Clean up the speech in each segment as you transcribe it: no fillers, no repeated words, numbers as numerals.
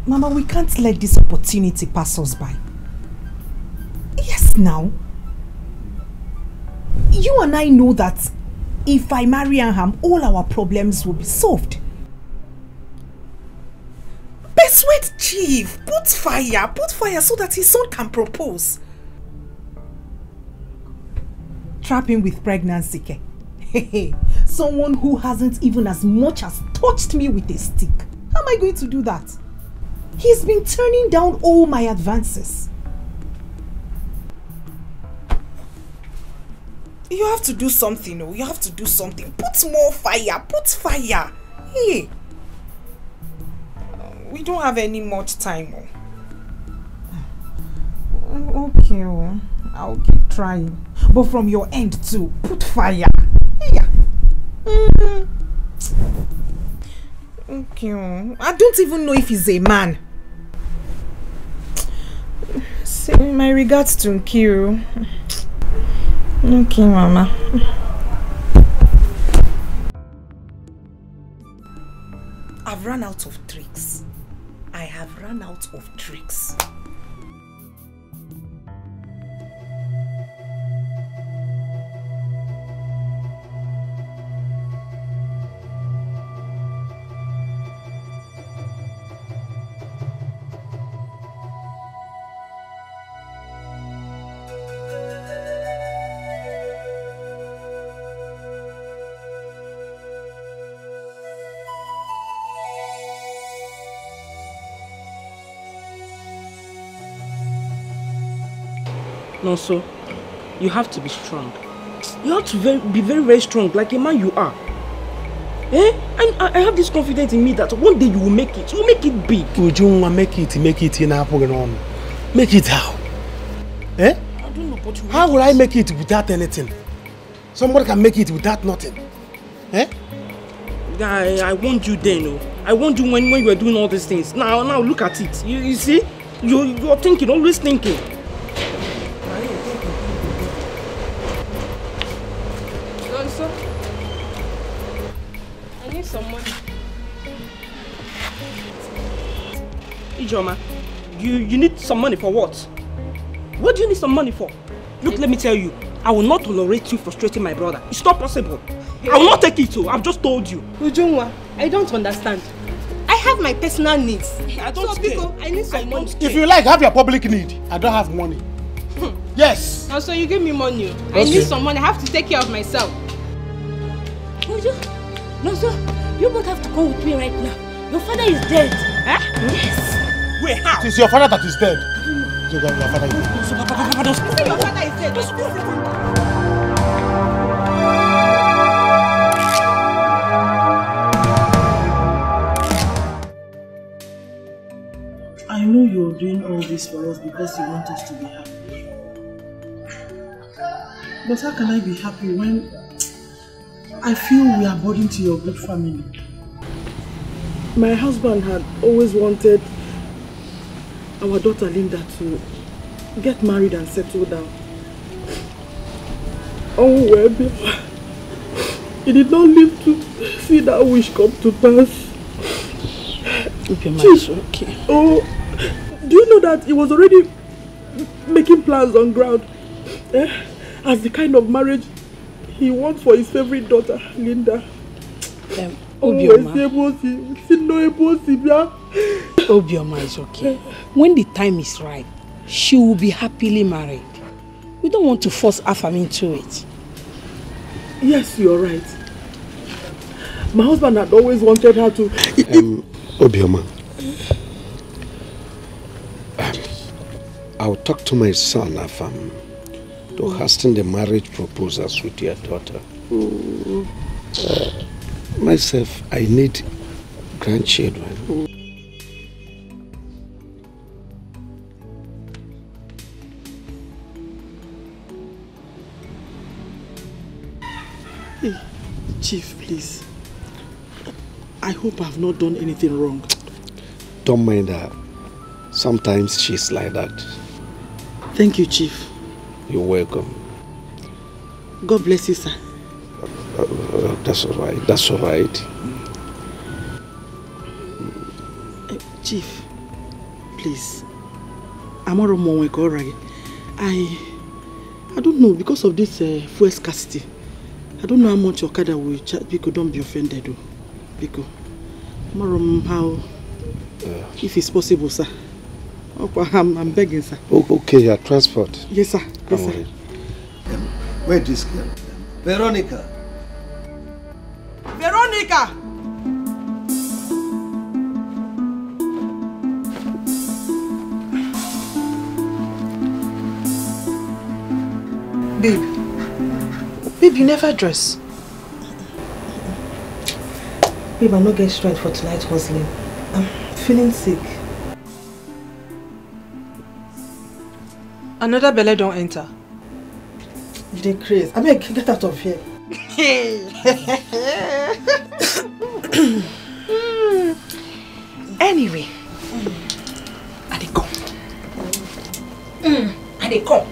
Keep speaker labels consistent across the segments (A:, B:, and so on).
A: Mama, we can't let this opportunity pass us by. Yes, now. You and I know that if I marry Aham, all our problems will be solved. Persuade Chief, put fire so that his son can propose. Trap him with pregnancy. Someone who hasn't even as much as touched me with a stick. How am I going to do that? He's been turning down all my advances. You have to do something, oh. You have to do something. Put more fire. Put fire. Hey. We don't have any much time, oh. Okay, oh. I'll keep trying. But from your end too, put fire. Yeah. Okay, oh. I don't even know if he's a man. Say my regards to Nkiru. Okay, Mama. I've run out of tricks. I have run out of tricks.
B: No, so you have to be strong. You have to be very, very strong, like a man you are. Eh? And I have this confidence in me that one day you will make it. You will make it big.
C: Ujunwa, make it in on. Make it how? Eh?
B: I don't know, but you
C: how will I make it without anything? Somebody can make it without nothing. Eh?
B: I want you then, oh. I want you when you were doing all these things. Now look at it. You see? You're thinking, always thinking.
D: Some money.
B: Ijoma, you need some money for what? What do you need some money for? Look, let me tell you, I will not tolerate you frustrating my brother. It's not possible. I will not take it to. I've just told you.
D: Ujungwa, I don't understand. I have my personal needs.
B: I don't care.
D: I need some money.
C: If you like, have your public need. I don't have money. Yes.
D: Now, so you give me money. Okay. I need some money. I have to take care of myself.
E: No, sir. You both have to come with me right now. Your father is dead. Huh? Yes.
B: Wait, how?
C: It is your father that is dead. Your father is dead.
D: Your father is dead.
F: I know you're doing all this for us because you want us to be happy. But how can I be happy when I feel we are burden to your good family? My husband had always wanted our daughter Linda to get married and settle down. Oh well, he did not live to see that wish come to pass.
B: Okay.
F: Oh, do you know that he was already making plans on ground as the kind of marriage he wants for his favorite daughter, Linda?
E: Obioma is okay. When the time is right, she will be happily married. We don't want to force Afam into it.
F: Yes, you're right. My husband had always wanted her to...
G: Obioma, I'll talk to my son, Afam, to hasten the marriage proposals with your daughter. Myself, I need grandchildren.
F: Hey, Chief, please. I hope I've not done anything wrong.
G: Don't mind her. Sometimes she's like that.
F: Thank you, Chief.
G: You're welcome.
F: God bless you, sir.
G: That's all right. That's all right.
F: Chief, please. I don't know, because of this fuel scarcity. I don't know how much Okada will charge. Because don't be offended, though. Because how, if it's possible, sir. I'm begging, sir.
G: Okay, your transport.
F: Yes, sir. Yes, sir.
H: Where is girl? Veronica.
F: Veronica!
A: Babe. Babe, you never dress.
F: Babe, I no get strength for tonight's hustling. I'm feeling sick.
A: Another belly don't enter.
F: You dey crazy. I mean, get out of here.
A: Anyway, I dey come. I dey come.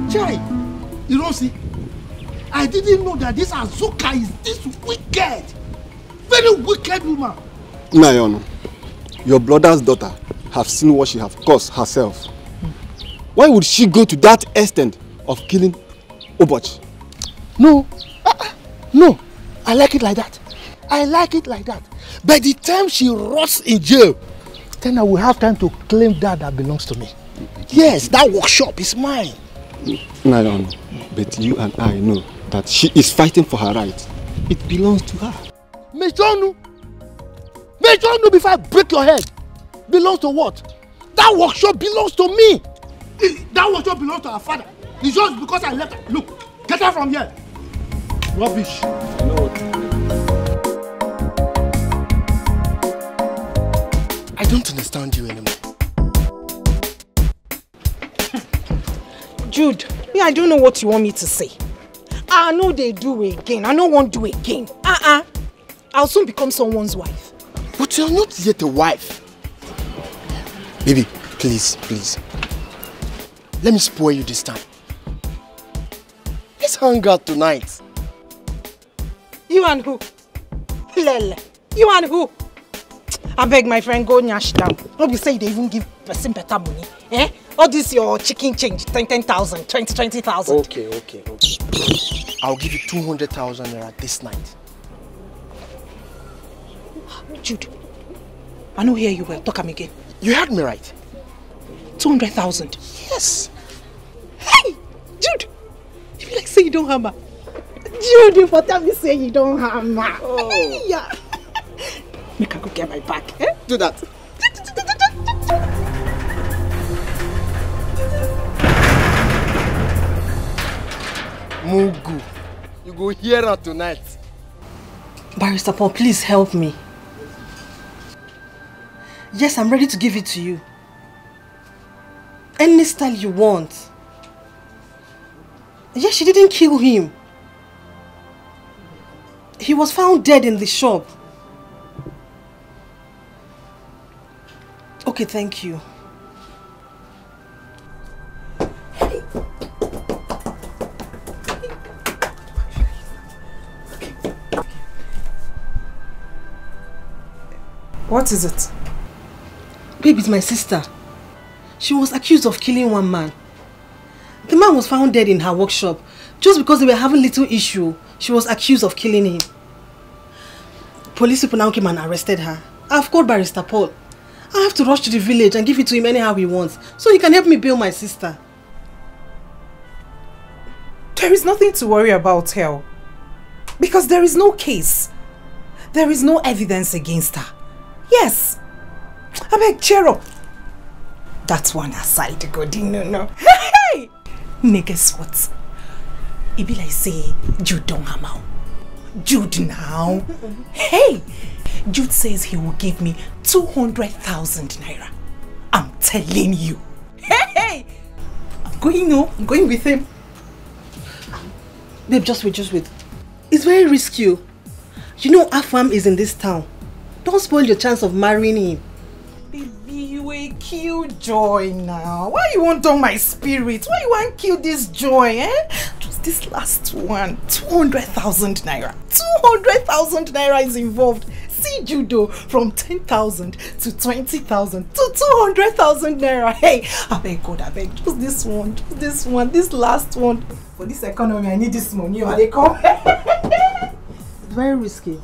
C: Chai, you don't see? I didn't know that this Azuka is this wicked, very wicked woman.
I: Nayon, your brother's daughter have seen what she have caused herself. Why would she go to that extent of killing Oboch?
C: No, no, I like it like that. I like it like that. By the time she rots in jail, then I will have time to claim that belongs to me. Yes, that workshop is mine.
I: Nayon, but you and I know that she is fighting for her right. It belongs to her.
C: Mejonu before I break your head. Belongs to what? That workshop belongs to me. That workshop belongs to her father. It's just because I left her. Look, get her from here. Rubbish.
I: No.
C: I don't understand you anymore.
A: Jude, I don't know what you want me to say. I know they do again. I don't want to do again. I'll soon become someone's wife.
C: But you're not yet a wife. Baby, please, please. Let me spoil you this time. Let's hang out tonight.
A: You and who? Lele. You and who? I beg my friend, go nyash down. Don't be say they even give person better money. Eh? All this your chicken change, 10,000, 20,000.
C: Okay. I'll give you 200,000 naira this night.
A: Jude, I don't hear you well. Talk am again.
C: You heard me right.
A: 200,000.
C: Yes.
A: Hey, Jude, you be like say you don't hammer. Jude, you for tell me say you don't hammer.
C: Oh.
A: Hey, yeah. Make I go get my bag. Eh?
C: Do that. Mugu, you go hear her tonight.
F: Barrister Paul, please help me. Yes, I'm ready to give it to you. Any style you want. Yes, she didn't kill him. He was found dead in the shop. Okay, thank you.
A: What is it?
F: Babe, it's my sister. She was accused of killing one man. The man was found dead in her workshop. Just because they were having little issue, she was accused of killing him. Police people now came and arrested her. I've called Barrister Paul. I have to rush to the village and give it to him anyhow he wants, so he can help me bail my sister.
A: There is nothing to worry about, Hell. Because there is no case. There is no evidence against her. Yes. I beg, cheer up. That one aside, God, no. Hey! Guess what? It be like say, Jude don't hammer. Jude now. Hey! Jude says he will give me 200,000 naira. I'm telling you. Hey! I'm going with him.
F: Babe, just wait. It's very risky. You know Afam is in this town. Don't spoil your chance of marrying him.
A: Baby, you a cute joy now. Why you want on my spirit? Why you want kill this joy, eh? Just this last one. 200,000 naira. 200,000 naira is involved. see judo from 10,000 to 20,000 to 200,000 naira. Hey, I beg God, I beg, just this one, this last one. For this economy, I need this money. Or they come. It's very risky.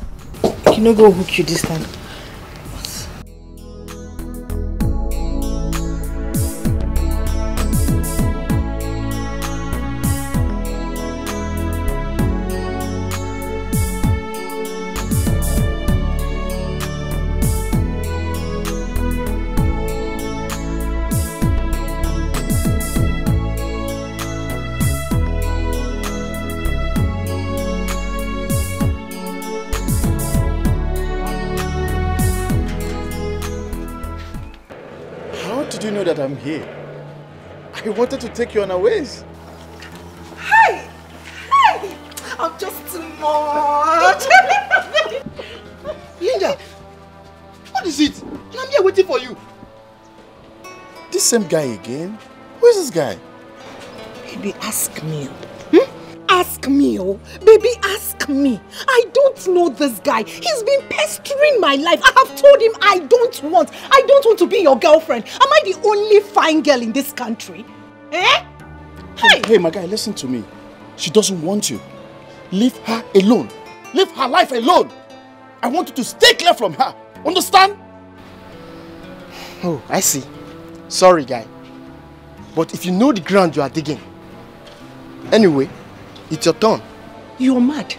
A: You no go hook you this time.
J: That I'm here. I wanted to take you unawares.
A: Hey! Hey! I'm just too much.
J: Linda, what is it? I'm here waiting for you. This same guy again? Who is this guy?
A: Baby, ask me. Ask me, oh. Baby, ask me. I don't know this guy. He's been pestering my life. I have told him I don't want to be your girlfriend. Am I the only fine girl in this country? Eh?
J: Hey, my guy, listen to me. She doesn't want you. Leave her alone. Leave her life alone. I want you to stay clear from her. Understand? Oh, I see. Sorry, guy. But if you know the ground you are digging. Anyway, it's your turn.
A: You're mad.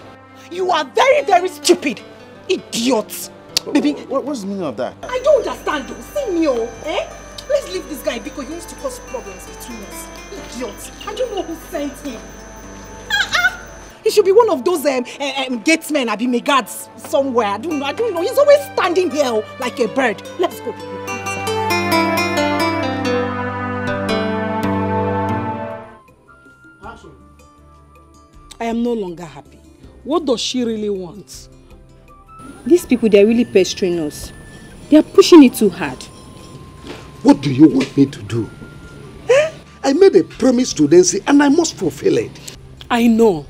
A: You are very, very stupid. Idiot. Baby.
J: What's the meaning of that?
A: I don't understand though. See me, oh. Eh? Let's leave this guy because he wants to cause problems between us. Idiot. I don't know who sent him. He should be one of those gatesmen, I be guards somewhere. I don't know. He's always standing here like a bird. Let's go.
E: I am no longer happy. What does she really want?
D: These people, they're really pestering us. They are pushing it too hard.
G: What do you want me to do? I made a promise to Nancy and I must fulfill it.
E: I know.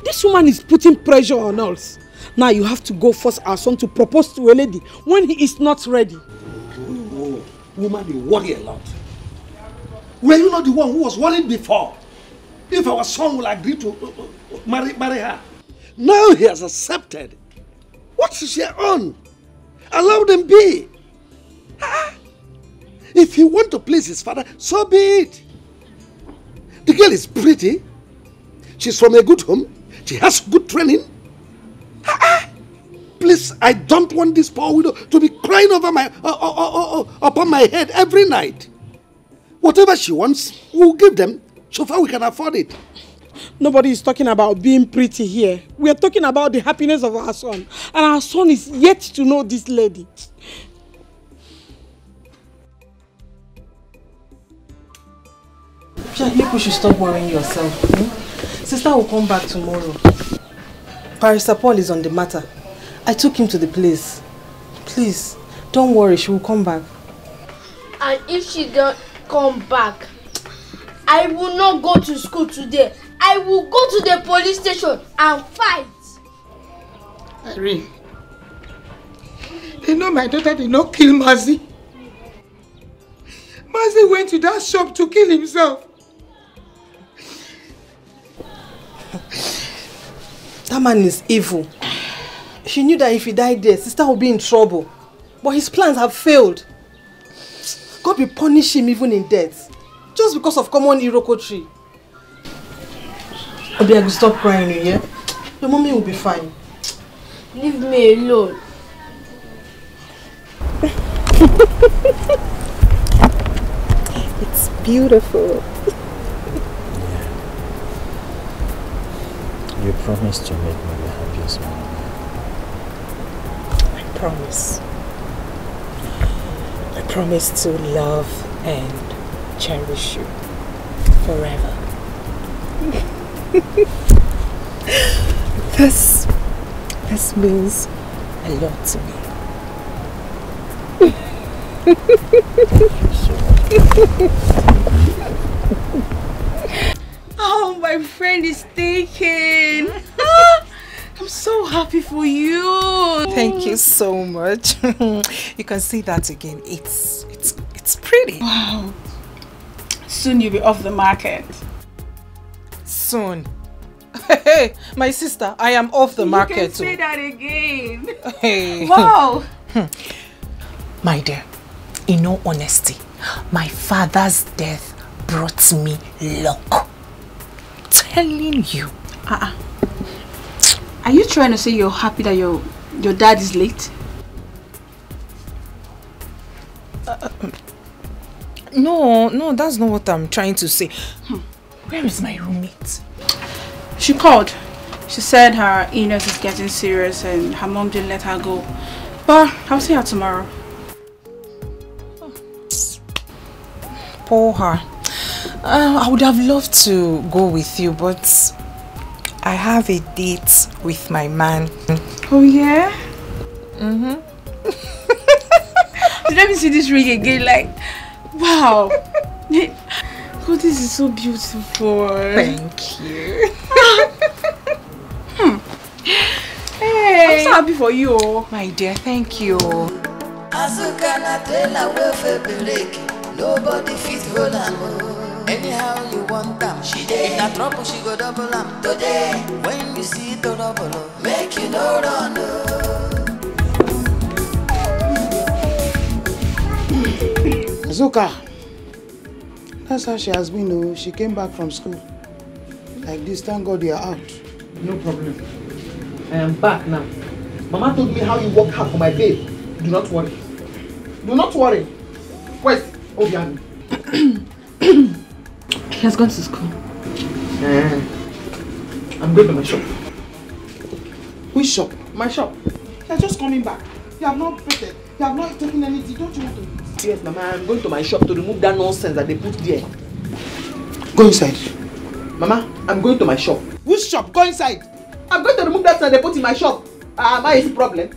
E: This woman is putting pressure on us. Now you have to go force our son to propose to a lady when he is not ready.
G: Oh, woman, you worry a lot. Were you not the one who was worried before? If our son will agree to marry her. Now he has accepted. What is she on? Allow them be. If he wants to please his father, so be it. The girl is pretty. She's from a good home. She has good training. Please, I don't want this poor widow to be crying over upon my head every night. Whatever she wants, we'll give them. So far we can afford it.
E: Nobody is talking about being pretty here. We are talking about the happiness of our son. And our son is yet to know this lady.
A: I think we should stop worrying yourself. Sister will come back tomorrow. Barrister Paul is on the matter. I took him to the place. Please, don't worry, she will come back.
K: And if she don't come back, I will not go to school today. I will go to the police station and fight.
L: Irene, you know my daughter did not kill Mazi. Mazi went to that shop to kill himself.
A: That man is evil. She knew that if he died there, sister would be in trouble. But his plans have failed. God will punish him even in death. Just because of common Iroko tree. Obiagu, stop crying, yeah? Your mommy will be fine.
K: Leave me alone.
D: It's beautiful.
M: You promised to make me the happiest man.
A: I promise. I promise to love and cherish you forever. This means a lot to me.
K: Oh, my friend is taken. I'm
E: I'm so happy for you.
A: Thank you so much. You can see that again. It's pretty.
E: Wow. Soon you'll be off the market.
A: Soon. Hey, my sister, I am off the market.
E: You can say that again.
A: Hey.
E: Wow.
A: My dear, in all honesty, my father's death brought me luck. Telling you.
E: Are you trying to say you're happy that your dad is late?
A: No, that's not what I'm trying to say. Where is my roommate?
E: She called. She said her illness is getting serious and her mom didn't let her go. But I'll see her tomorrow.
A: Poor her. I would have loved to go with you, but I have a date with my man.
E: Oh yeah? Let me see this ring again. Like, wow. Oh, this is so beautiful.
A: Thank you.
E: Hey, I'm so happy for you.
A: My dear, thank you.
N: Nobody fit hold am. Anyhow you want them, she dey. If na trouble, she go double am. Today, when you see the trouble, make you no run.
F: Zuka, that's how she has been. Oh, she came back from school. Like this, thank God you are out.
C: No problem. I am back now. Mama told me how you worked hard for my babe. Do not worry. Do not worry. Where's OGBUAGU?
E: He has gone to school.
C: I'm going to my shop.
F: Which shop?
C: My shop.
F: You're just coming back. You have not prepared. You have not taken anything. Don't you want to?
C: Yes, Mama, I'm going to my shop to remove that nonsense that they put there.
F: Go inside.
C: Mama, I'm going to my shop.
F: Which shop? Go inside.
C: I'm going to remove that thing they put in my shop. Why is the problem?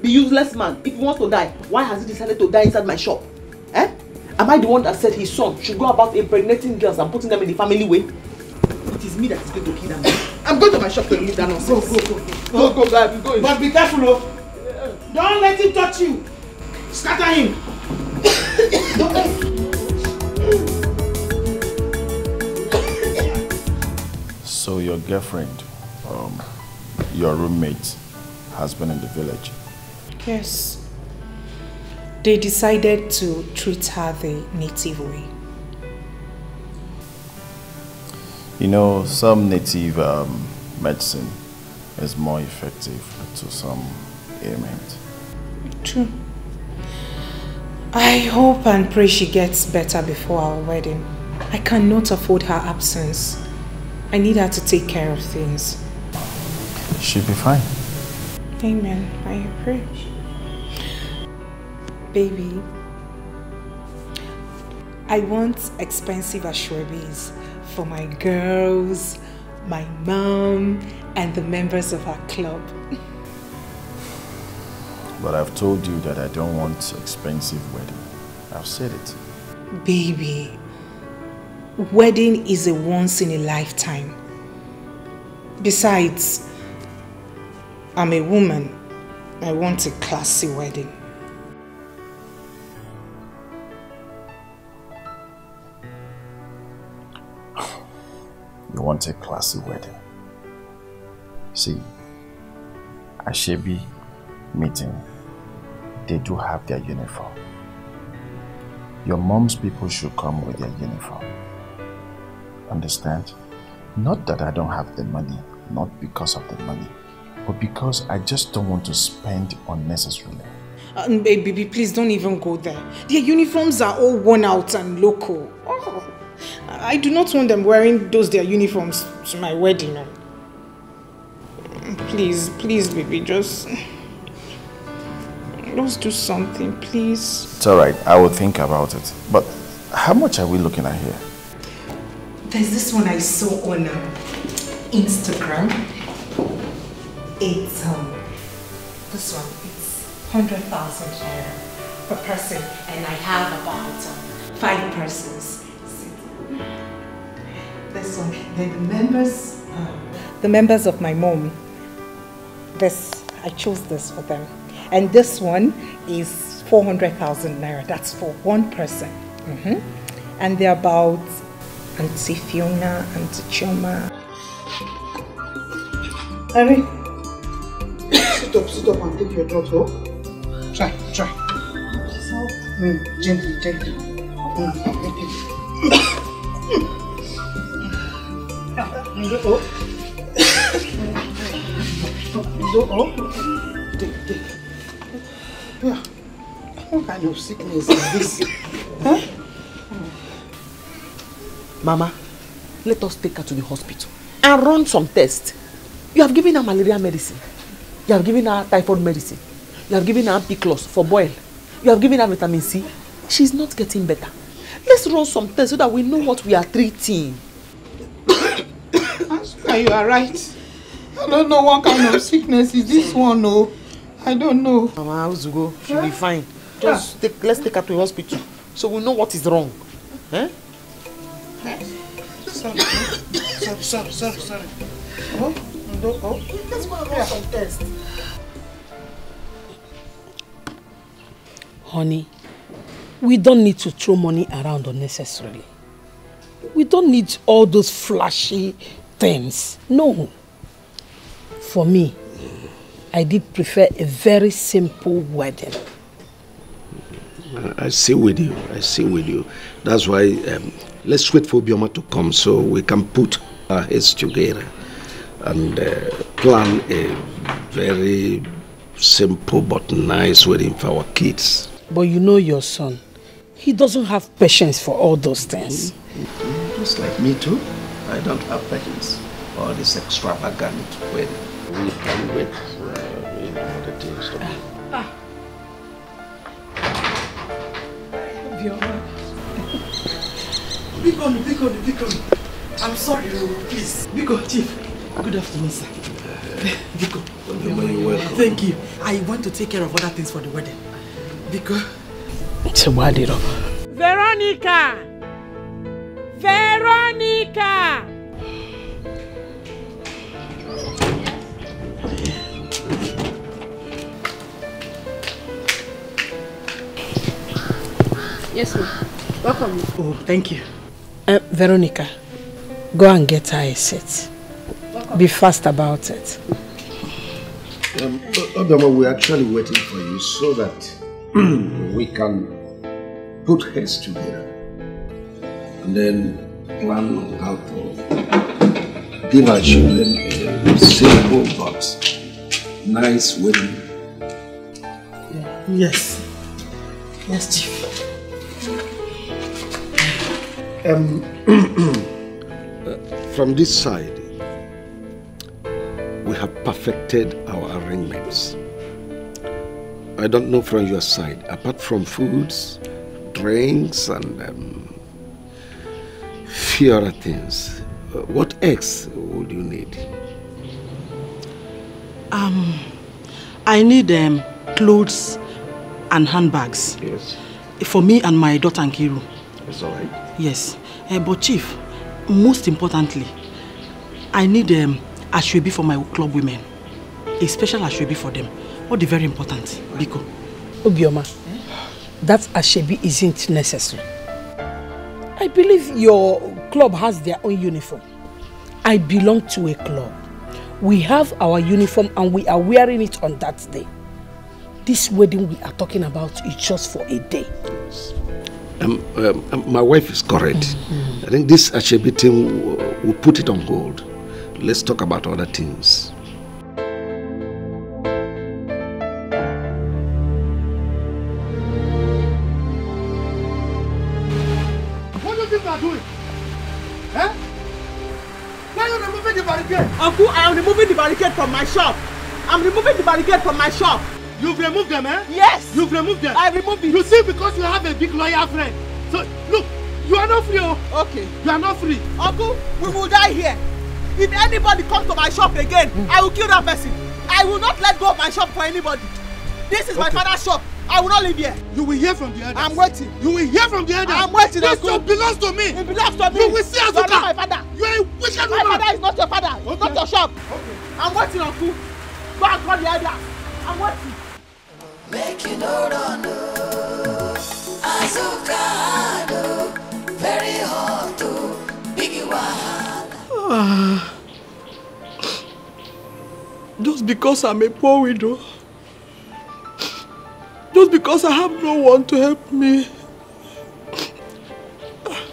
C: The useless man, if he wants to die, why has he decided to die inside my shop? Am I the one that said his son should go about impregnating girls and putting them in the family way? It is me that is going to kill them. I'm going to my shop to remove that nonsense. Go, I'm going.
F: But be careful, oh. Don't let him touch you. Scatter him.
J: So your girlfriend, your roommate, has been in the village?
A: Yes. They decided to treat her the native way.
J: You know, some native medicine is more effective to some ailment.
A: True. I hope and pray she gets better before our wedding. I cannot afford her absence. I need her to take care of things.
J: She'll be fine.
A: Amen. I pray. Baby, I want expensive ashwabis for my girls, my mom, and the members of our club.
J: But I've told you that I don't want expensive wedding. I've said it.
A: Baby, wedding is a once in a lifetime. Besides, I'm a woman. I want a classy wedding.
J: You want a classy wedding. See, Ashebi meeting, they do have their uniform. Your mom's people should come with their uniform. Understand? Not that I don't have the money, not because of the money, but because I just don't want to spend unnecessarily.
A: Baby, please don't even go there. Their uniforms are all worn out and local. Oh, I do not want them wearing their uniforms to my wedding. Please, baby, just do something, please.
J: It's alright, I will think about it. But how much are we looking at here?
A: There's this one I saw on Instagram. It's this one. It's 100,000 naira per person, and I have about 5 persons. This one. Then the members of my mom. I chose this for them. And this one is 400,000 naira. That's for one person. And they're about Auntie Fiona, Auntie Choma.
F: Harry, sit up and take your drugs, oh? Try. Gently. Take. Yeah. What kind of sickness is this? Huh?
O: Mama, let us take her to the hospital and run some tests. You have given her malaria medicine. You have given her typhoid medicine. You have given her ampiclos for boil. You have given her vitamin C. She's not getting better. Let's run some tests so that we know what we are treating.
F: You are right. I don't know what kind of sickness is this one, no. I don't know.
O: Mama, how's it go? She'll be fine. Let's take her to the hospital so we know what is wrong. Eh?
F: Sorry. Oh. Let's go and run some tests.
E: Honey, we don't need to throw money around unnecessarily. We don't need all those flashy things. No. For me, I did prefer a very simple wedding.
G: I see with you. That's why let's wait for Bioma to come so we can put our heads together and plan a very simple but nice wedding for our kids.
E: But you know your son, he doesn't have patience for all those things.
G: Just like me too. I don't have patience for this extravagant wedding. We can wait for the things to be.
F: Big on. I'm sorry, please. Biko, Chief. Good afternoon, sir. Biko,
G: you're welcome.
F: Thank you. I want to take care of other things for the wedding. Biko.
E: It's a wedding.
L: Veronica!
D: Yes, ma'am. Welcome.
F: Oh, thank you.
E: Veronica, go and get her a seat. Be fast about it.
G: Obama, we're actually waiting for you so that we can put heads together and then plan on how to give our children a simple but nice wedding.
F: Yes, Chief.
G: From this side, we have perfected our arrangements. I don't know from your side, apart from foods, drinks, and few other things, what else would you need?
F: I need clothes and handbags.
G: Yes.
F: For me and my daughter Nkiru.
G: That's all right.
F: Yes. But Chief, most importantly, I need ashwebi for my club women. A special ashwebi for them. What is very important, Biko.
E: Obioma, that ashwebi isn't necessary. I believe your club has their own uniform. I belong to a club. We have our uniform and we are wearing it on that day. This wedding we are talking about is just for a day.
G: My wife is correct. I think this ashwebi thing, we'll put it on hold. Let's talk about other things.
C: What do you think you are doing? Eh? Why are you removing the barricade?
B: Uncle, I am removing the barricade from my shop. I'm removing the barricade from my shop.
C: You've removed them, eh?
B: Yes.
C: You've removed them.
B: I removed it.
C: You see, because you have a big lawyer friend. So, look, you are not free, oh.
B: Okay.
C: You are not free.
B: Uncle, we will die here. If anybody comes to my shop again, I will kill that person. I will not let go of my shop for anybody. This is my father's shop. I will not live here.
C: You will hear from the elders.
B: I'm waiting.
C: You will hear from the elders.
B: I'm waiting.
C: This shop belongs to me.
B: It belongs to me.
C: You will see Azuka.
B: You are not my father.
C: You are a wicked woman.
B: My father is not your father.
C: Okay.
B: It's not your shop.
C: Okay.
B: I'm waiting, Uncle.
C: Go and call the elders. I'm waiting.
N: Make you no run, Azuka, very hot, big one.
F: Just because I'm a poor widow, just because I have no one to help me,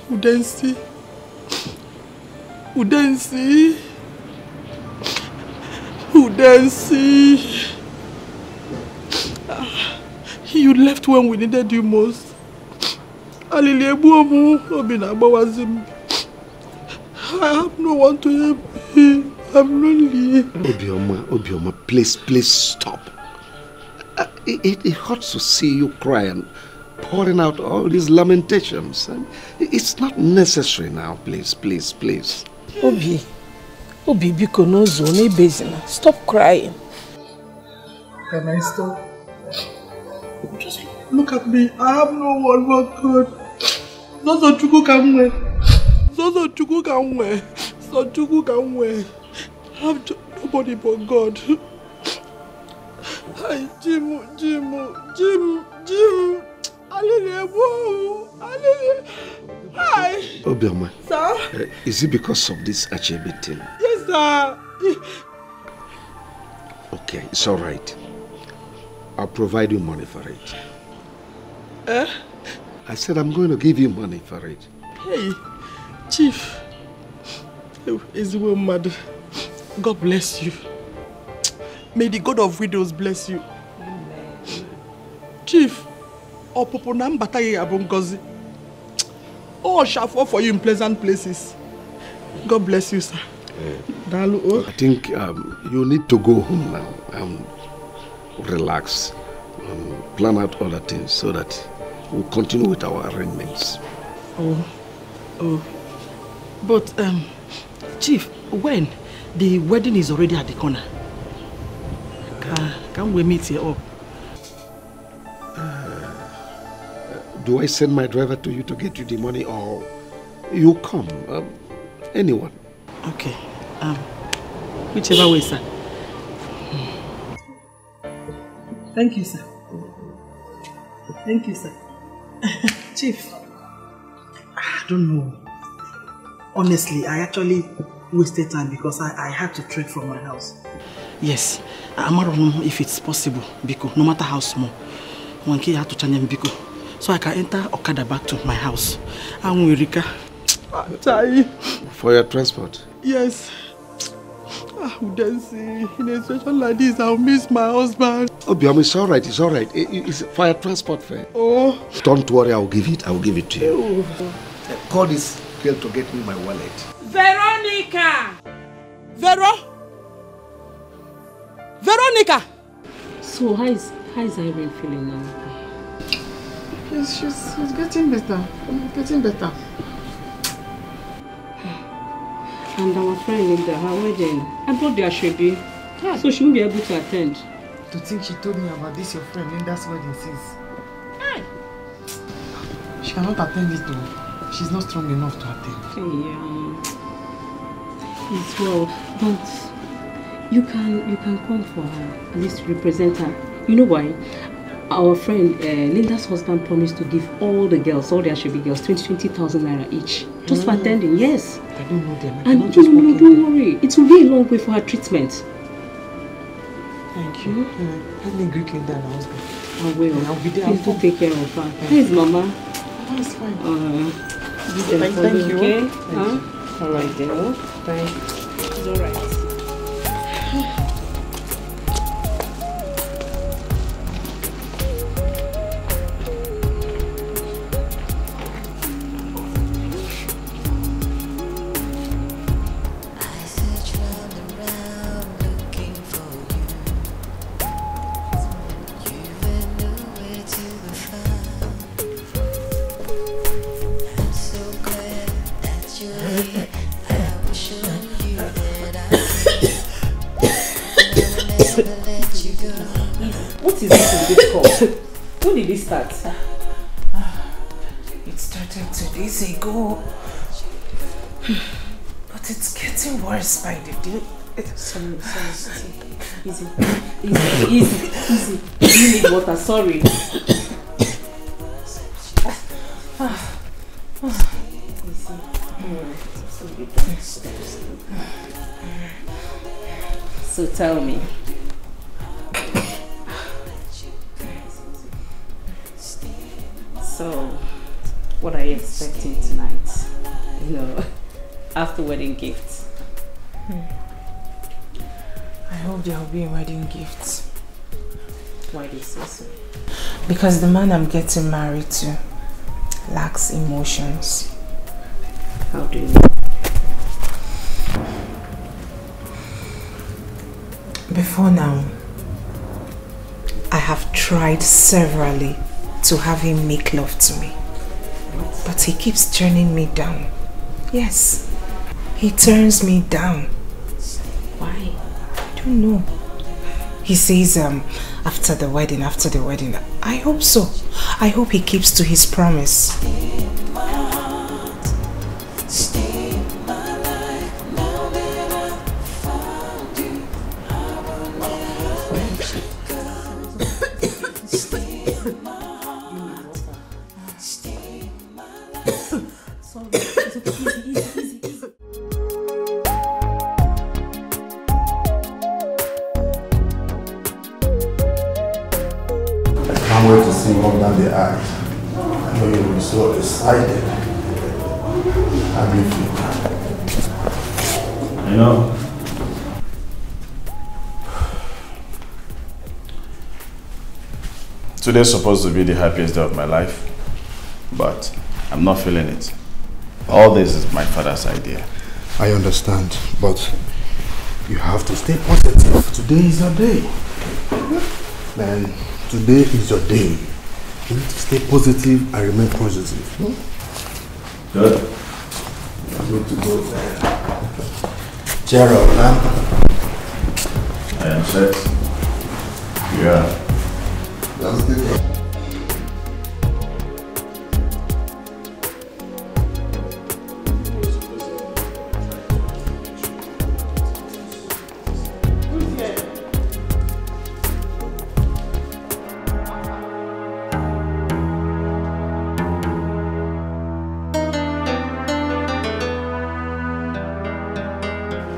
F: Udensi, you left when we needed you most. I have no one to help me. I'm lonely.
G: Obioma, please stop. It hurts to see you cry and pouring out all these lamentations. It's not necessary now, please.
E: Obi, biko no zone bezina. Stop crying.
F: Can I stop? Just look at me. I have no one but God. Zozo chuku kamwe. I have nobody but God. Hi, Jim. Hi.
G: Obioma.
F: Sir?
G: Is it because of this Achebe thing?
F: Yes, sir.
G: Okay, it's all right. I'll provide you money for it. I said I'm going to give you money for it.
F: Hey, Chief. Is well mad. God bless you. May the God of widows bless you. Amen. Chief, Opoponam Bataye Abongozi. Oh, shall fall for you in pleasant places. God bless you, sir.
G: I think you need to go home now and relax and plan out other things so that we'll continue with our arrangements.
F: Oh. But, Chief, when? The wedding is already at the corner. Can we meet here up?
G: Do I send my driver to you to get you the money, or you come? Anyone?
F: Okay. Whichever way, sir. Thank you, sir. Chief, I don't know. Honestly, I actually wasted time because I had to trek from my house. Yes, I'm not know if it's possible, because no matter how small, one key had to change Biko, so I can enter Okada back to my house. I'm Rika.
G: For your transport?
F: Yes. Udensi, in a situation like this, I'll miss my husband.
G: Obioma, it's all right. It's for your transport fare.
F: Oh.
G: Don't worry, I'll give it to you. Call this girl to get me my wallet.
L: Veronica!
E: Veronica!
D: So, how is Irene feeling now?
F: Yes, she's getting better.
D: And our friend Linda, her wedding, I brought the Ashebi, so she won't be able to attend.
F: To think she told me about this, your friend Linda's wedding since. She cannot attend it though. She's not strong enough to attend.
D: Yeah. It's well, but you can come for her, at least represent her. You know why? Our friend Linda's husband promised to give all the Ashebi girls 20,000 naira each. Just for attending, yes.
F: I don't know them.
D: And don't worry, it will be a long way for her treatment.
F: Thank you. Let me greet Linda and her husband.
D: I will.
F: I'll be there.
D: Please do take care of her. Where is Mama?
F: It's fine.
D: Thank you. Okay?
F: All right then.
D: Bye. It's all right. What is this in this call? When did it start?
E: It started 2 days ago. But it's getting worse by the day.
D: Sorry. Easy. You need water, sorry. So tell me. So, what are you expecting tonight? You know, after wedding gifts.
A: I hope there will be a wedding gift.
D: Why do you say so?
A: Because the man I'm getting married to lacks emotions.
D: How do you know?
A: Before now, I have tried severally to have him make love to me. But he keeps turning me down. Yes, he turns me down.
D: Why?
A: I don't know. He says after the wedding. I hope so. I hope he keeps to his promise.
C: I can't wait to see what that they act. I know you'll be so excited. How do you feel?
J: I know. Today's supposed to be the happiest day of my life, but I'm not feeling it. All this is my father's idea.
C: I understand, but you have to stay positive. Today is your day. Man, today is your day. You need to stay positive and remain positive.
J: Good.
C: Good to go there. Gerald, man.
J: I am set. Yeah.
C: That's the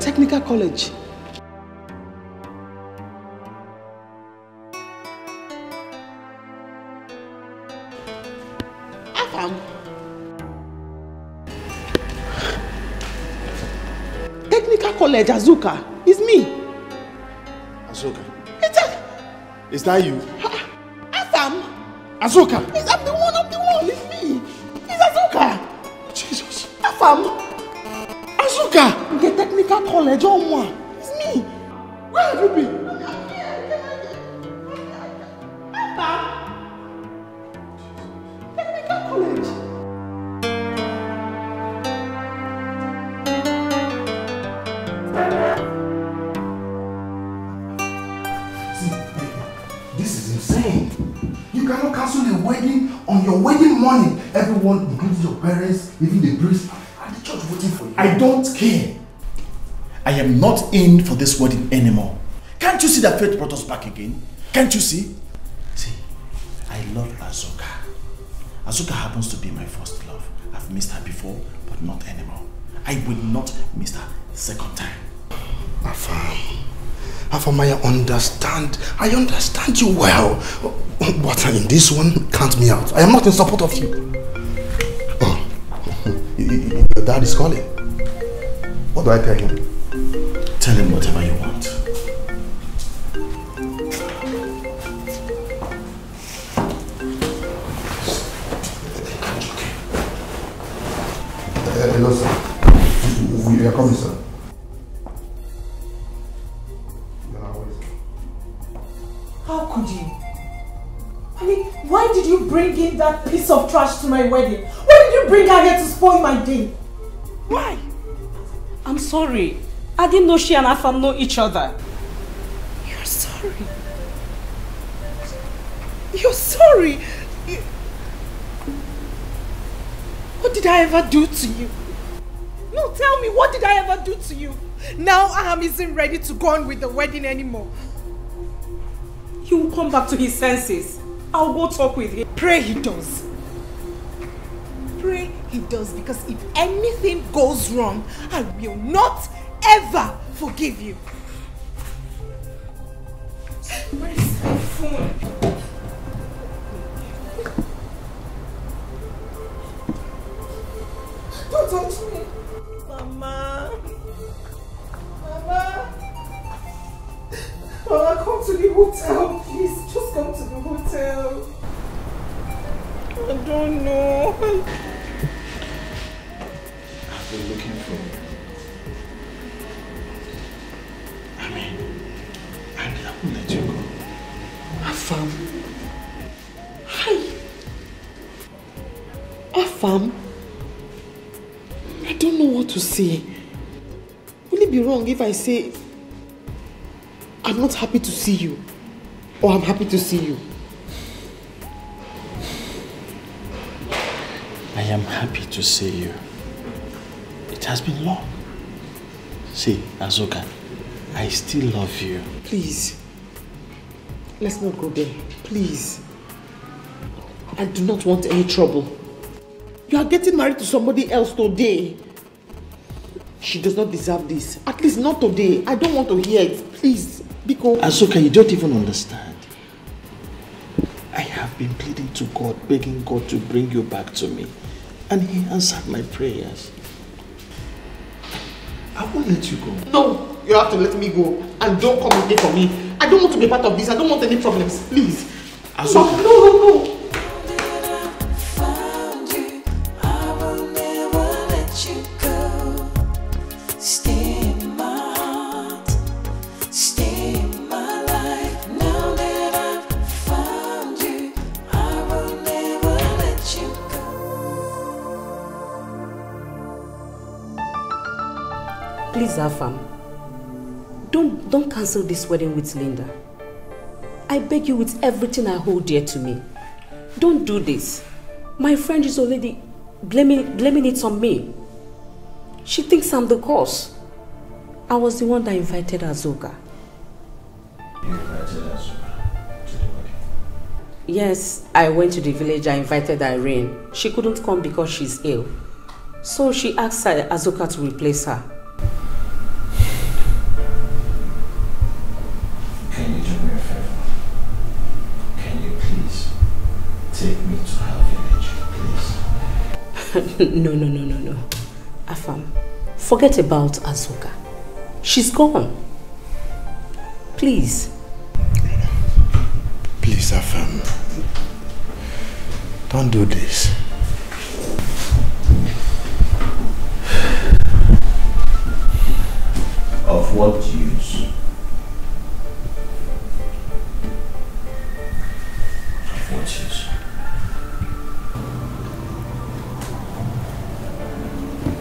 O: Technical college. Technical college, Azuka. It's me.
C: Azuka.
O: Is
C: that you?
O: Afam.
C: Azuka.
O: I'm the one. It's me. It's Azuka.
C: Jesus.
O: Afam.
C: Azuka.
O: The technical college, it's me.
C: Where have you been?
O: Technical college.
C: This is insane. You cannot cancel a wedding on your wedding morning. Everyone, including your parents, even the priest, and the church waiting for you.
P: I don't care. I am not in for this wedding anymore. Can't you see that fate brought us back again? Can't you see? See, I love Azuka. Azuka happens to be my first love. I've missed her before, but not anymore. I will not miss her the second time.
C: Afam, I understand you well. But in this one, count me out. I am not in support of you. Oh, your dad is calling. What do I tell him?
P: Tell him whatever you want.
C: Hello, sir. We are coming, sir.
A: How could you? I mean, why did you bring in that piece of trash to my wedding? Why did you bring her here to spoil my day? Why?
B: I'm sorry. I didn't know she and Afam know each other.
A: You're sorry. You're sorry. What did I ever do to you? No, tell me, what did I ever do to you? Now Aham isn't ready to go on with the wedding anymore.
B: He will come back to his senses. I'll go talk with him.
A: Pray he does. Pray he does, because if anything goes wrong, I will not ever forgive you. Where's my phone? Don't touch me. Mama. Mama. Mama, come to the hotel, please. Just come to the hotel. I don't know.
P: I've been looking for you. I mean, and I won't let you go.
O: Afam. Hi. Afam. I don't know what to say. Will it be wrong if I say I'm not happy to see you, or I'm happy to see you?
P: I am happy to see you. It has been long. See, Azuka, I still love you.
O: Please, let's not go there. Please. I do not want any trouble. You are getting married to somebody else today. She does not deserve this. At least not today. I don't want to hear it. Please, because...
P: Azuka, you don't even understand. I have been pleading to God, begging God to bring you back to me. And He answered my prayers. I won't let you go.
O: No, you have to let me go. And don't come again for me. I don't want to be part of this. I don't want any problems. Please.
P: Azuka.
O: No.
D: Please, Afam, don't cancel this wedding with Linda. I beg you with everything I hold dear to me. Don't do this. My friend is already blaming it on me. She thinks I'm the cause. I was the one that invited Azuka.
P: You invited Azuka to the wedding?
D: Yes, I went to the village. I invited Irene. She couldn't come because she's ill. So she asked Azuka to replace her.
P: Can you do me a favor? Can you please take me to her village, please?
D: No. Afam, forget about Azuka. She's gone. Please.
C: Please, Afam. Don't do this.
P: Of what use? Of what use?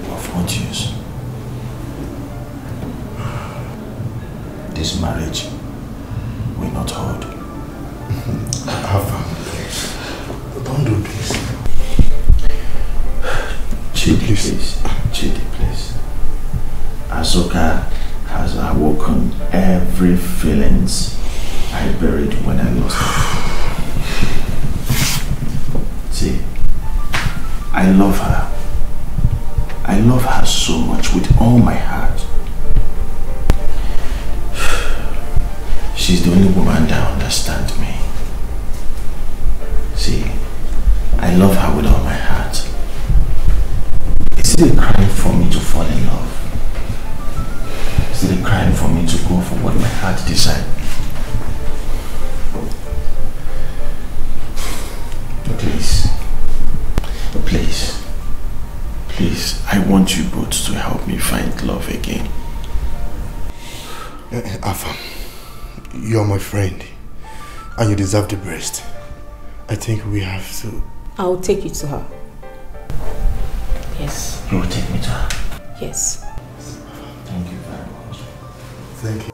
P: Of what use? This marriage will not hold.
C: Afam, please. Don't do this.
P: Chidi, please. Chidi, please. Azuka has awoken every feelings I buried when I lost her. See, I love her. I love her so much with all my heart. She's the only woman that understands me. See, I love her with all my heart. Is it a crime for me to fall in love? Is it a crime for me to go for what my heart decides? Please, I want you both to help me find love again.
C: Afam, you're my friend, and you deserve the best. I think we have to...
D: I'll take you to her. Yes.
P: You will take me to her?
D: Yes.
P: Thank you very much.
C: Thank you.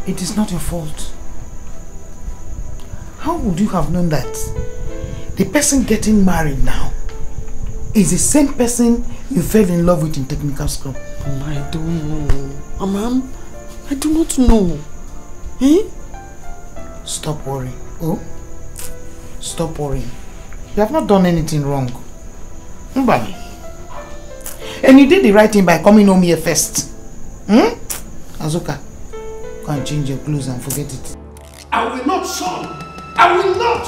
A: It is not your fault.
C: How would you have known that? The person getting married now is the same person you fell in love with in technical school.
O: Mama, I don't know. Mama, I do not know. Eh?
C: Stop worrying. Oh? Stop worrying. You have not done anything wrong. Mbali. And you did the right thing by coming home here first. Azuka, go and change your clothes and forget it.
G: I will not, son. I will not.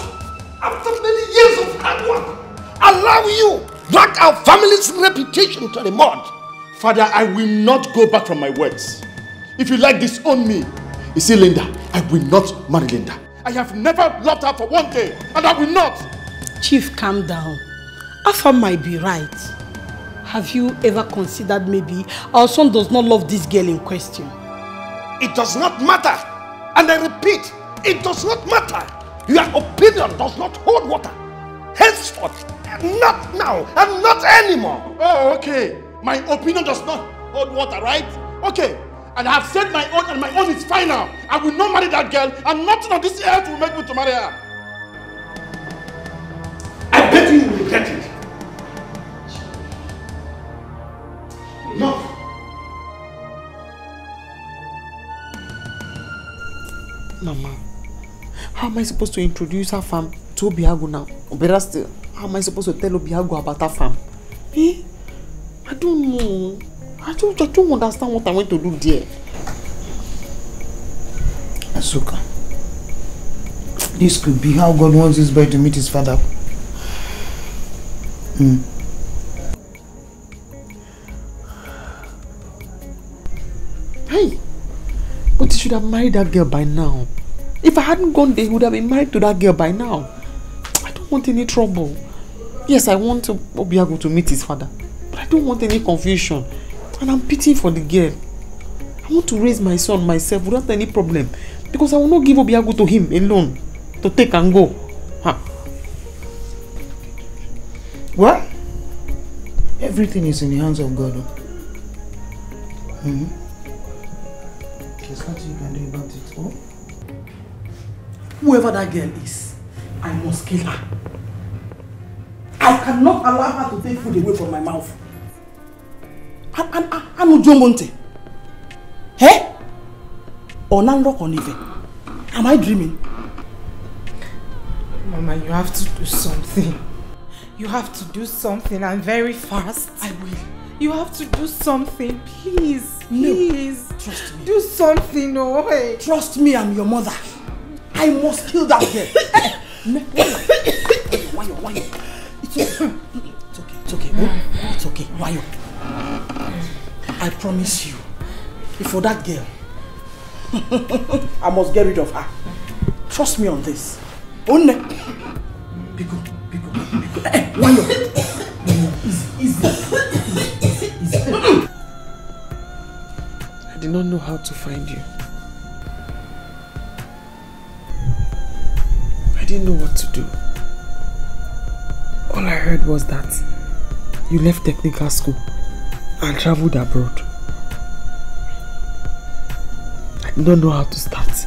G: After many years of hard work, allow you drag our family's reputation to the mud.
P: Father, I will not go back from my words. If you like, disown me. You see, Linda, I will not marry Linda. I have never loved her for one day, and I will not.
E: Chief, calm down. Afa might be right. Have you ever considered maybe our son does not love this girl in question?
G: It does not matter. And I repeat, it does not matter. Your opinion does not hold water. Henceforth, not now, and not anymore.
P: Oh, okay. My opinion does not hold water, right? Okay. And I have said my own, and my own is final. I will not marry that girl, and nothing on this earth will make me to marry her.
G: I bet you will regret it. No.
O: Mama, how am I supposed to introduce her farm to OGBUAGU now? Better still, how am I supposed to tell OGBUAGU about her farm? Eh? I don't know. I don't understand what I want to do there.
C: Asuka, this could be how God wants this boy to meet his father.
O: Hey, but he should have married that girl by now. If I hadn't gone there, he would have been married to that girl by now. I don't want any trouble. Yes, I want OGBUAGU to meet his father, but I don't want any confusion. And I'm pitying for the girl. I want to raise my son myself without any problem, because I will not give OGBUAGU to him alone to take and go. Huh.
C: Well, everything is in the hands of God. There's nothing you can do about it. Oh?
B: Whoever that girl is, I must kill her. I cannot allow her to take food away from my mouth. I'm Ujomonte. Hey? Onanro Konive. Am I dreaming?
A: Mama, you have to do something. You have to do something, and very fast.
B: I will.
A: You have to do something, please. Please.
B: No. Trust me.
A: Do something, oh hey.
B: Trust me, I'm your mother. I must kill that girl. Why? It's okay. It's okay. It's okay. Why? I promise you, if for that girl, I must get rid of her. Trust me on this. Only. Biko. Why? Easy.
O: I did not know how to find you. I didn't know what to do. All I heard was that you left technical school and traveled abroad. I don't know how to start.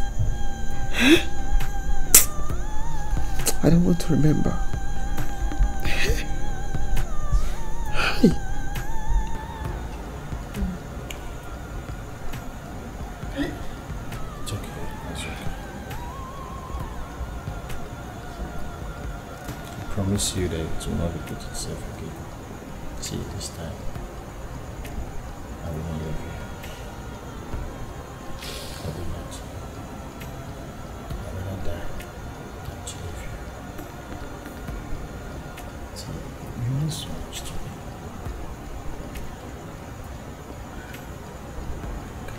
O: I don't want to remember.
M: It's okay. It's okay. I promise you that it will not repeat itself again. See, this time I will not leave you. I will not. I will not die than to leave you. See, you mean so much to me.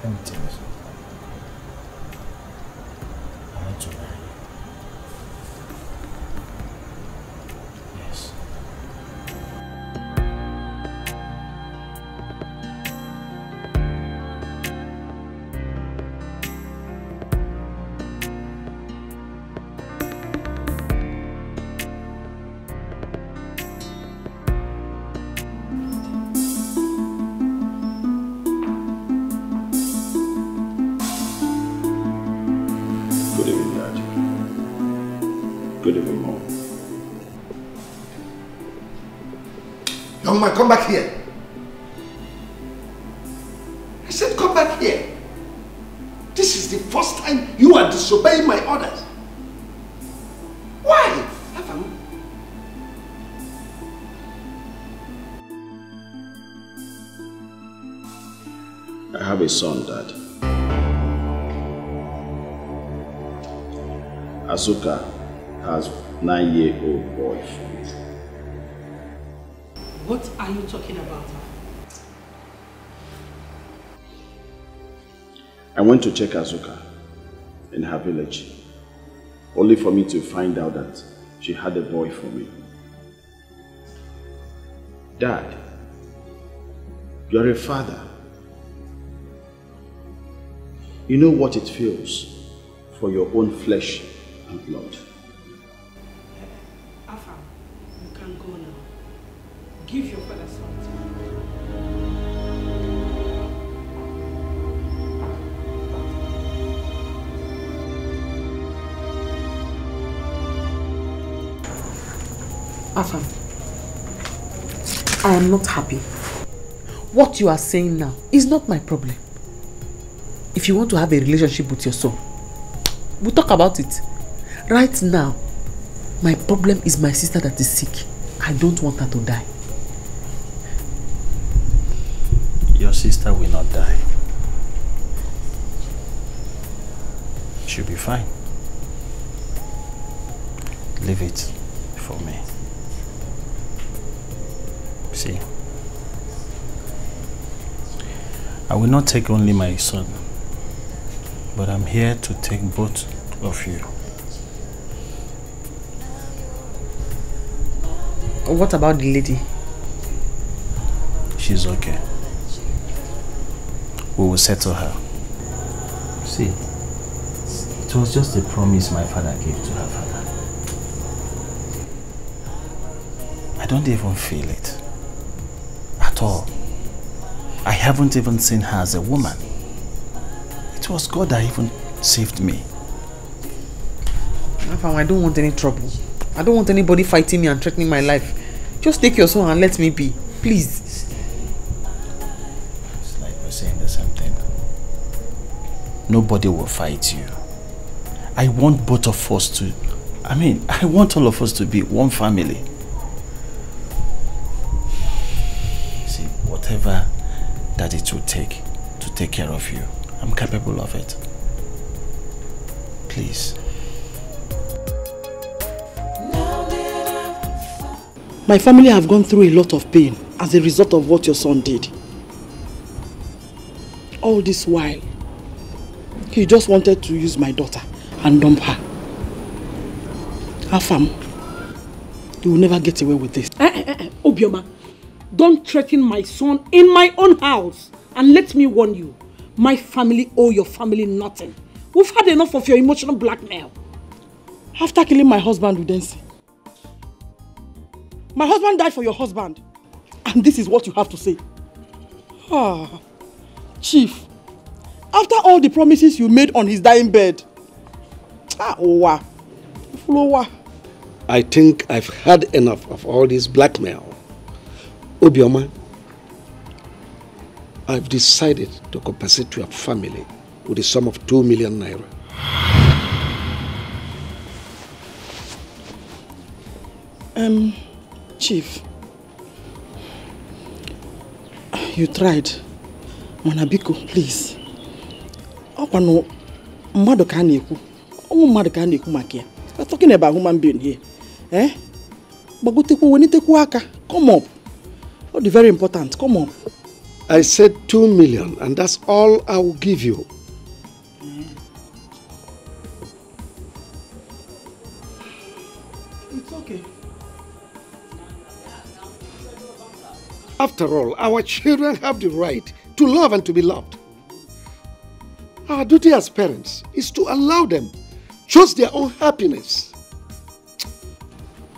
M: Let me tell you something. I want to marry you. Yes.
J: Good evening, Mom.
G: Young man, come back here. I said, come back here. This is the first time you are disobeying my orders. Why?
J: I have a son, Dad. Azuka has 9-year-old boyfriend.
E: What are you talking about?
J: I went to check Azuka in her village, only for me to find out that she had a boy for me. Dad, you're a father. You know what it feels for your own flesh and blood.
E: Afam, you can go now. Give your father something.
O: Afam, I am not happy. What you are saying now is not my problem. If you want to have a relationship with your son, we'll talk about it. Right now, my problem is my sister that is sick. I don't want her to die.
M: Your sister will not die. She'll be fine. Leave it for me. See, I will not take only my son, but I'm here to take both of you.
O: What about the lady?
M: She's okay. We will settle her. See, it was just a promise my father gave to her father. I don't even feel it. At all. I haven't even seen her as a woman. It was God that even saved me.
O: I don't want any trouble. I don't want anybody fighting me and threatening my life. Just take your son and let me be. Please.
M: It's like we're saying the same thing. Nobody will fight you. I want both of us to... I want all of us to be one family. See, whatever that it will take to take care of you, I'm capable of it. Please.
F: My family have gone through a lot of pain as a result of what your son did. All this while, he just wanted to use my daughter and dump her. Afam, you will never get away with this.
E: Obioma, don't threaten my son in my own house. And let me warn you, my family owe your family nothing. We've had enough of your emotional blackmail.
F: After killing my husband, Udensi, my husband died for your husband. And this is what you have to say. Chief, after all the promises you made on his dying bed.
G: I think I've had enough of all this blackmail. Obioma, I've decided to compensate your family with a sum of 2 million naira.
F: Chief, you tried. Manabiko, please. We're talking about human being here. Come up. What is very important? Come up.
G: I said 2 million, and that's all I will give you.
F: It's okay.
G: After all, our children have the right to love and to be loved. Our duty as parents is to allow them choose their own happiness.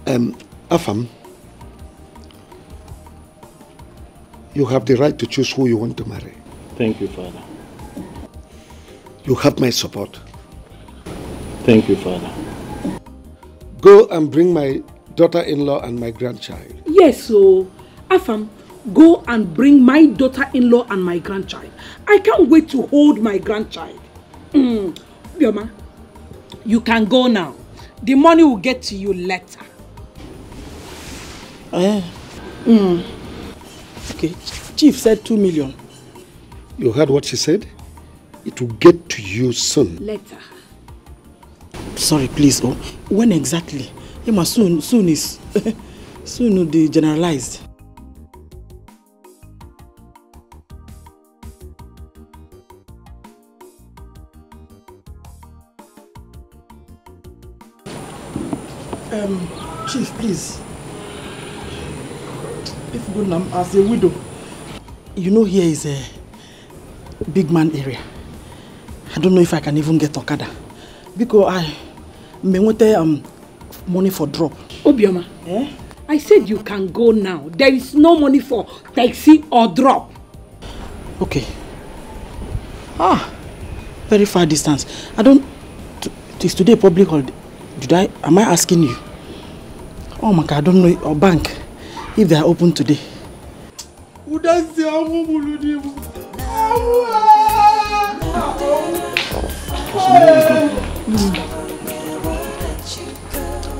G: Afam, you have the right to choose who you want to marry.
M: Thank you, Father.
G: You have my support.
M: Thank you, Father.
G: Go and bring my daughter-in-law and my grandchild.
E: Yes, so Afam, go and bring my daughter-in-law and my grandchild. I can't wait to hold my grandchild. Bioma, you can go now. The money will get to you later.
F: Okay, Chief said 2 million.
G: You heard what she said? It will get to you soon.
E: Later.
F: Sorry, please. Oh, when exactly? Soon is soon they generalized. Chief, please. If Gunam as a widow, you know here is a big man area. I don't know if I can even get Okada. Because I may want money for drop.
E: Obioma, I said you can go now. There is no money for taxi or drop.
F: Okay. Very far distance. I don't... Is today public holiday? Am I asking you? Oh my God, I don't know, or bank, if they are open today.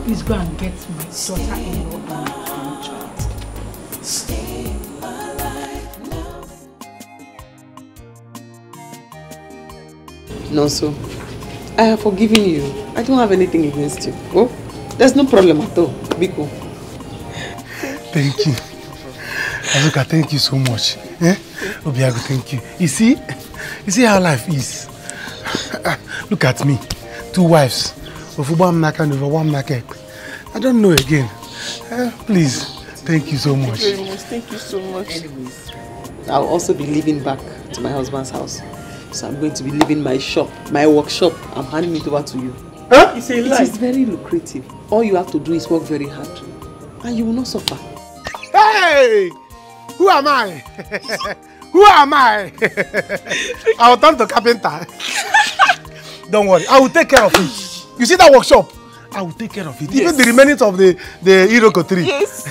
E: Please go and get my daughter-in-law and my grandchild.
O: No, so I have forgiven you. I don't have anything against you. Oh, there's no problem at all. Biko.
C: Thank you. Azuka, thank you so much. Obiagu, thank you. You see how life is. Look at me. 2 wives. Over one market and over one market. I don't know again. Please, thank you so much.
O: Thank you very much. Thank you so much. Anyways, I'll also be leaving back to my husband's house. So I'm going to be leaving my shop, my workshop. I'm handing it over to you.
F: Huh? It's a lie.
O: It is very lucrative. All you have to do is work very hard. And you will not suffer.
C: Hey! Who am I? Who am I? I will turn to carpenter. Don't worry, I will take care of it. You see that workshop? I will take care of it. Yes. Even the remnants of the Iroko tree.
K: Yes.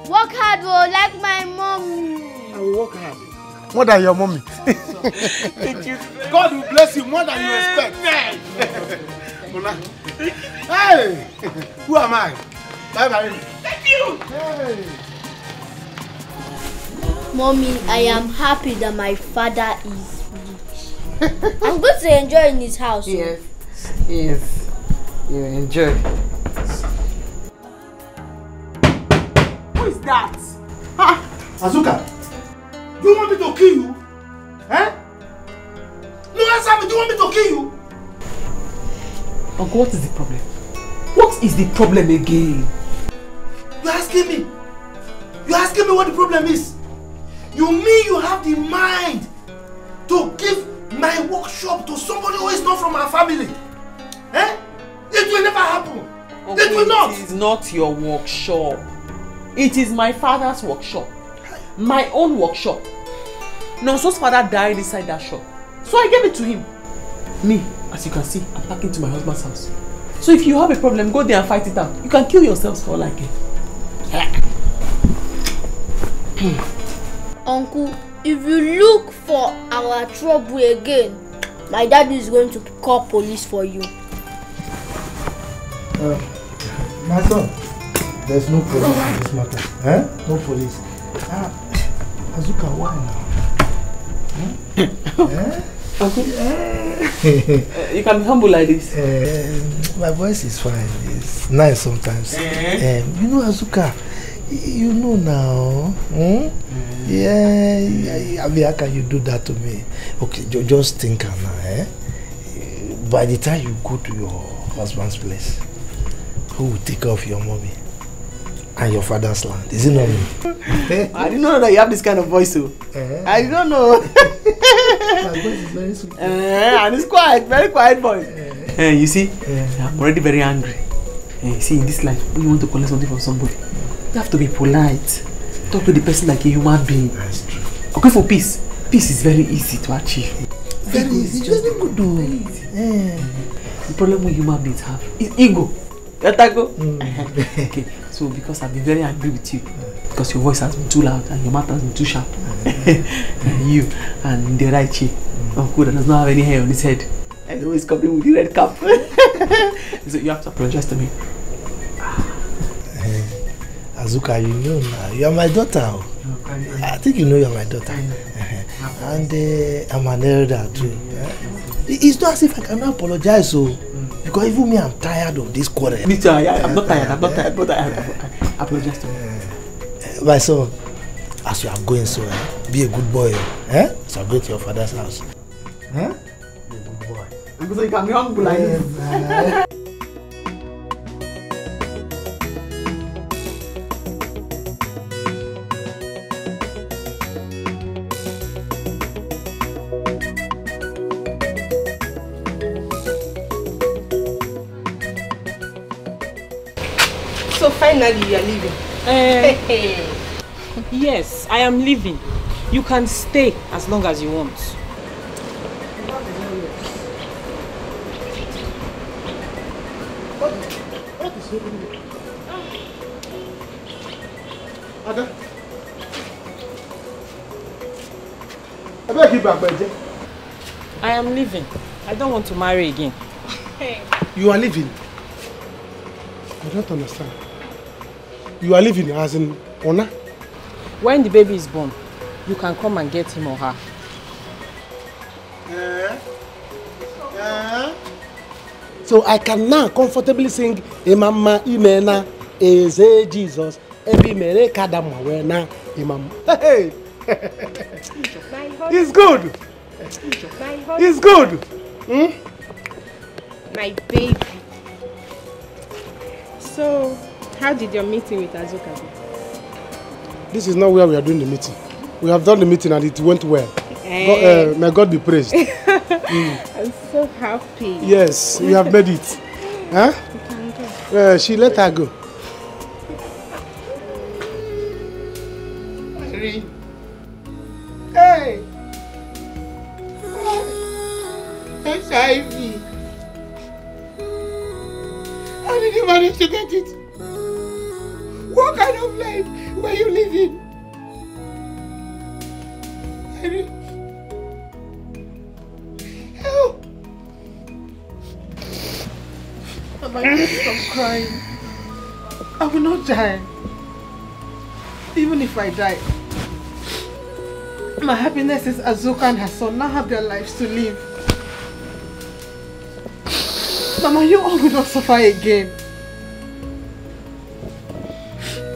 K: Work hard, like my mom.
C: I will work hard. More than your mommy.
O: Thank you.
C: God will bless you more than you expect. Hey! Who am I? Bye bye.
K: Thank you.
C: Hey!
K: Mommy, I am happy that my father is rich. I'm going to enjoy in his house.
O: Yes. Yes. You enjoy.
C: Who is that? Ha! Azuka! Do you want me to kill you? Eh? No, answer me. Do you want me to kill you?
O: Uncle, what is the problem? What is the problem again?
C: You're asking me? You're asking me what the problem is? You mean you have the mind to give my workshop to somebody who is not from our family? Eh? It will never happen.
O: Uncle,
C: it will not.
O: It is not your workshop. It is my father's workshop. My own workshop. Nonso's father died inside that shop. So I gave it to him. Me, as you can see, I'm packing to my husband's house. So if you have a problem, go there and fight it out. You can kill yourselves for all I care.
K: Uncle, if you look for our trouble again, my dad is going to call police for you.
C: My son, there's no police in this matter. Eh? No police. Azuka, why now?
O: Uncle, you can be humble like this.
C: My voice is fine. It's nice sometimes. You know, Azuka, you know now. Yeah, I mean, how can you do that to me? Okay, just think now. By the time you go to your husband's place, who will take care of your mommy and your father's land? Is it not me?
O: I didn't know that you have this kind of voice, too. I don't know.
C: My voice is very sweet.
O: And it's quiet, very quiet voice. You see, I'm already very angry. You see, in this life, when you want to collect something from somebody, you have to be polite. Talk to the person like a human being.
C: That's true.
O: Okay, for peace. Peace is very easy to achieve.
C: Very easy. Just very good.
O: The problem we human beings have is ego. Okay, so because I've been very angry with you, because your voice has been too loud and your mouth has been too sharp, you and the right chick, Uncle that does not have any hair on his head, and always coming with the red cap. So you have to apologize to me.
C: Azuka, you know now, you are my daughter. I think you know you are my daughter. And I'm an elder too. It's not as if I cannot apologize, so because even me, I'm tired of this quarrel.
O: Me too. I'm not tired. I'm not tired. But I apologize to you.
C: My son, as you are going, so be a good boy. So go to your father's house. Be a good boy.
O: So you can be humble like this.
B: So finally you are leaving.
L: Yes, I am leaving. You can stay as long as you want.
C: What is happening? Ada? I better keep back, Benji.
L: I am leaving. I don't want to marry again.
C: You are leaving? I don't understand. You are leaving as in honor?
L: When the baby is born, you can come and get him or her.
C: So I can now comfortably sing Imama Imena Eze Jesus Ebi Mere Kadama Wena Imam. Hey! It's good! It's good!
B: My baby. So, how did your meeting with Azuka go?
C: This is not where we are doing the meeting. We have done the meeting and it went well. May God be praised.
B: I'm so happy.
C: Yes, we have made it. Huh?
B: You can go.
C: She let her go.
Q: Hey! HIV. How did you manage to get it? What kind of life were you living? Help!
F: Mama, stop crying. I will not die. Even if I die, my happiness is Azuka and her son now have their lives to live. Mama, you all will not suffer again.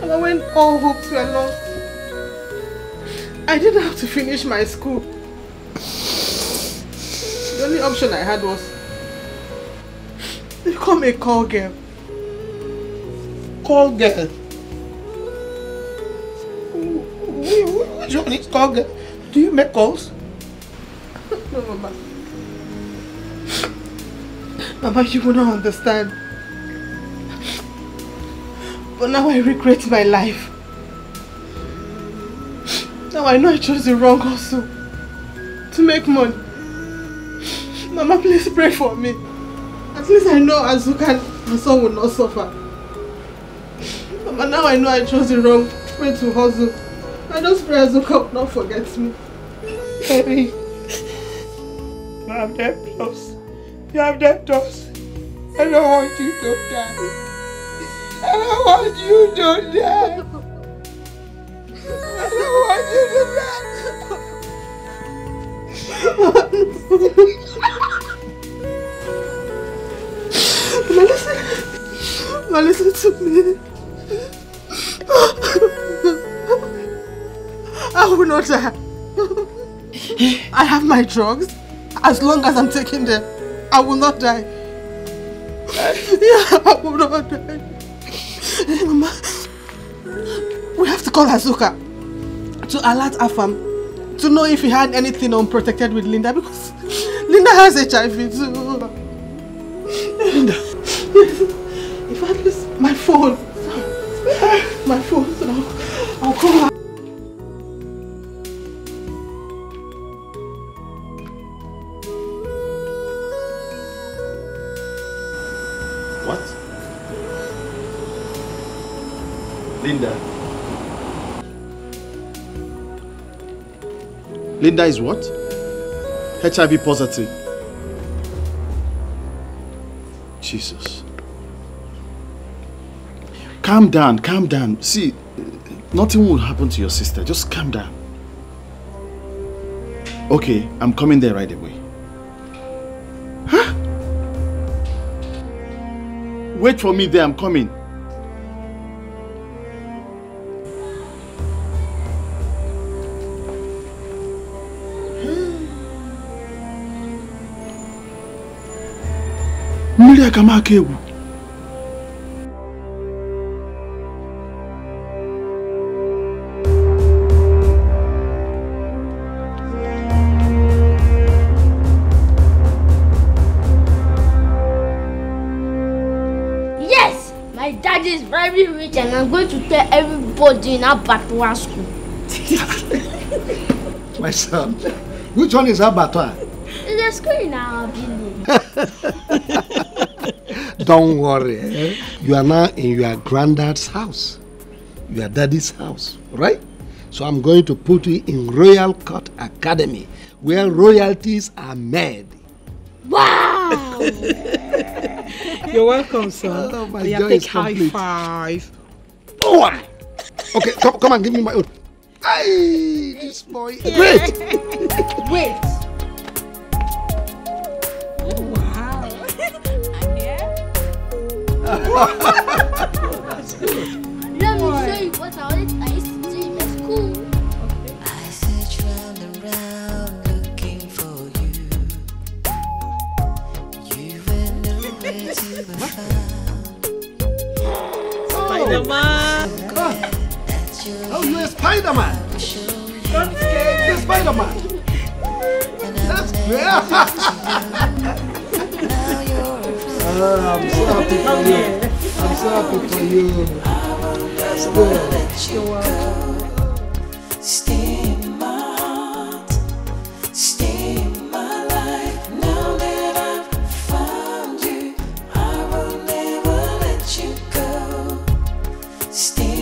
F: Mama, when all hopes were lost, I didn't have to finish my school. The only option I had was to become a call girl.
Q: Call girl? Which one is call girl? Do you make calls?
F: No, Mama. Mama, you will not understand. But now I regret my life. Now I know I chose the wrong hustle to make money. Mama, please pray for me. At least I know Azuka and her son will not suffer. Mama, now I know I chose the wrong way to hustle. I just pray Azuka will not forget me.
Q: Baby, you have that close. You have that toss. I don't want you to die. I don't want you to die. I don't want you
F: to die. Mama, listen to me. I will not die. I have my drugs. As long as I'm taking them, I will not die. Yeah, I will not die. Hey, Mama, we have to call Azuka to alert Afam to know if he had anything unprotected with Linda, because Linda has HIV too. Linda? If I lose my phone, so I'll call her.
P: Linda. Linda is what? HIV positive. Jesus. Calm down, calm down. See, nothing will happen to your sister. Just calm down. Okay, I'm coming there right away. Huh? Wait for me there, I'm coming. Mmiri akamaka egwu.
K: Yes, my dad is very rich and I'm going to tell everybody in Abattoir school.
G: My son, which one is Abattoir?
K: It's a school in our village.
G: Don't worry, eh? You are now in your granddad's house, your daddy's house, right? So I'm going to put you in Royal Court Academy, where royalties are made.
K: Wow!
E: You're welcome, son.
G: Oh, my
E: yeah,
G: joy
E: take
G: is
E: high
G: complete.
E: five.
G: Oh, okay, come and give me my own. Hey, this boy.
K: Yeah.
G: Great.
K: Wait.
E: Wow.
K: That's good. Let me show you what I used to do in my school.
N: I search round and round looking for you. You were nowhere to be found.
E: Spider-Man.
G: Oh, you're a Spider-Man. You're Spider-Man. That's great. I'm so happy for you. I'm so happy for you. That's good.
N: Stay in my heart, stay in my life. Now that I've found you, I will never let you go. Stay